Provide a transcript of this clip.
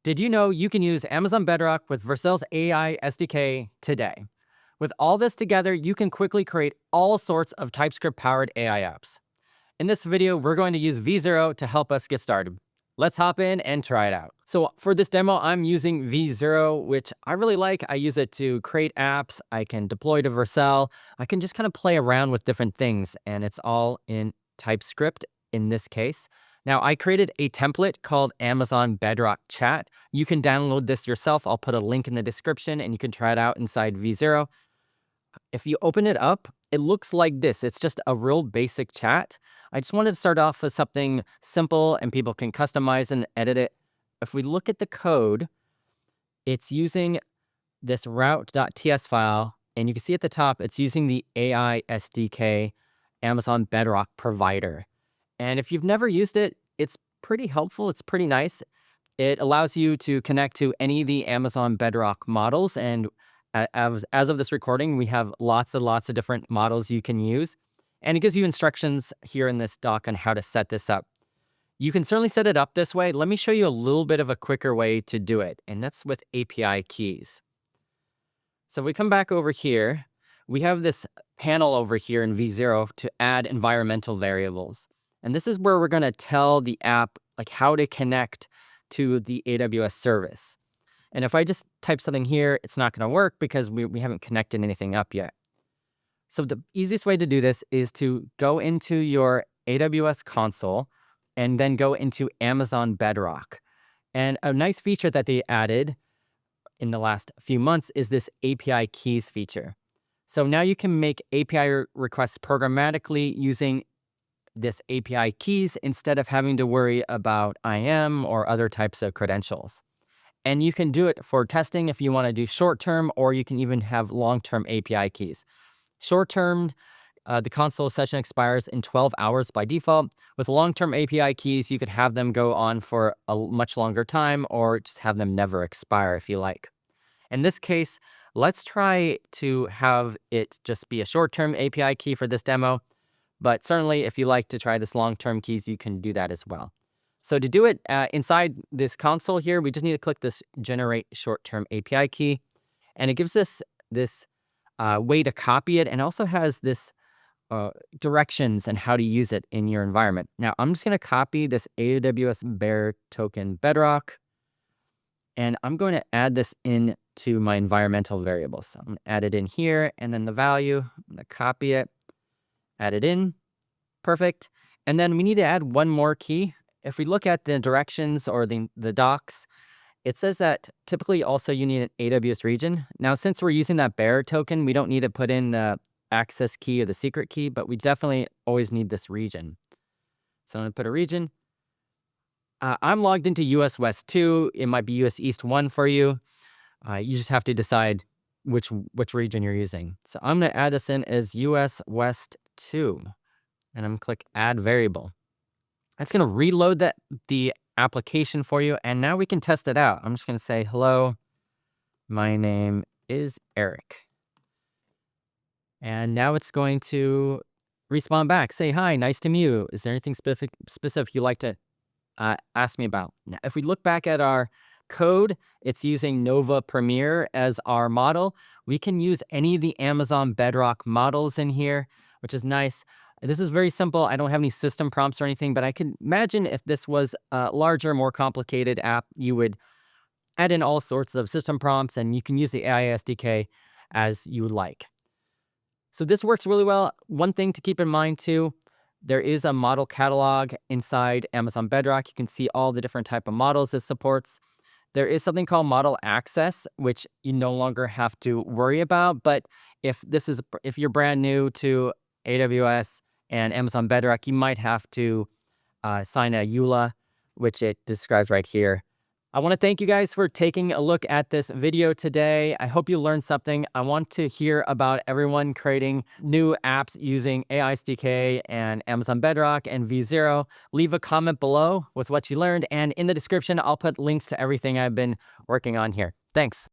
Did you know you can use Amazon Bedrock with Vercel's AI SDK today? With all this together, you can quickly create all sorts of TypeScript-powered AI apps. In this video, we're going to use V0 to help us get started. Let's hop in and try it out. So for this demo, I'm using V0, which I really like. I use it to create apps. I can deploy to Vercel. I can just kind of play around with different things, and it's all in TypeScript in this case. Now, I created a template called Amazon Bedrock Chat. You can download this yourself. I'll put a link in the description, and you can try it out inside V0. If you open it up, it looks like this. It's just a real basic chat. I just wanted to start off with something simple and people can customize and edit it. If we look at the code, it's using this route.ts file, and you can see at the top, it's using the AI SDK Amazon Bedrock provider. And if you've never used it, it's pretty helpful. It's pretty nice. It allows you to connect to any of the Amazon Bedrock models. And as of this recording, we have lots and lots of different models you can use. And it gives you instructions here in this doc on how to set this up. You can certainly set it up this way. Let me show you a little bit of a quicker way to do it. And that's with API keys. So we come back over here. We have this panel over here in V0 to add environmental variables. And this is where we're going to tell the app like how to connect to the AWS service. And if I just type something here, it's not going to work because we haven't connected anything up yet. So the easiest way to do this is to go into your AWS console and then go into Amazon Bedrock. And a nice feature that they added in the last few months is this API keys feature. So now you can make API requests programmatically using this API keys instead of having to worry about IAM or other types of credentials. And you can do it for testing if you want to do short-term, or you can even have long-term API keys. Short-term, the console session expires in 12 hours by default. With long-term API keys, you could have them go on for a much longer time or just have them never expire if you like. In this case, let's try to have it just be a short-term API key for this demo. But certainly, if you like to try this long-term keys, you can do that as well. So to do it inside this console here, we just need to click this Generate Short-Term API Key. And it gives us this way to copy it, and also has this directions and how to use it in your environment. Now, I'm just going to copy this AWS Bear Token Bedrock, and I'm going to add this into my environmental variables. So I'm going to add it in here, and then the value, I'm going to copy it, add it in. Perfect. And then we need to add one more key. If we look at the directions or the docs, it says that typically also you need an AWS region. Now, since we're using that bearer token, we don't need to put in the access key or the secret key, but we definitely always need this region. So I'm going to put a region. I'm logged into US West 2. It might be US East 1 for you. You just have to decide which region you're using. So I'm going to add this in as US West 2. And I'm going to click Add Variable. That's going to reload the application for you. And now we can test it out. I'm just going to say, hello, my name is Eric. And now it's going to respond back. Say, hi, nice to meet you. Is there anything specific you'd like to ask me about? Now, if we look back at our code, it's using Nova Premier as our model. We can use any of the Amazon Bedrock models in here, which is nice. This is very simple. I don't have any system prompts or anything, but I can imagine if this was a larger, more complicated app, you would add in all sorts of system prompts, and you can use the AI SDK as you would like. So this works really well. One thing to keep in mind too, there is a model catalog inside Amazon Bedrock. You can see all the different type of models it supports. There is something called model access, which you no longer have to worry about. But if you're brand new to AWS and Amazon Bedrock, you might have to sign a EULA, which it describes right here. I want to thank you guys for taking a look at this video today. I hope you learned something. I want to hear about everyone creating new apps using AI SDK and Amazon Bedrock and V0. Leave a comment below with what you learned. And in the description, I'll put links to everything I've been working on here. Thanks.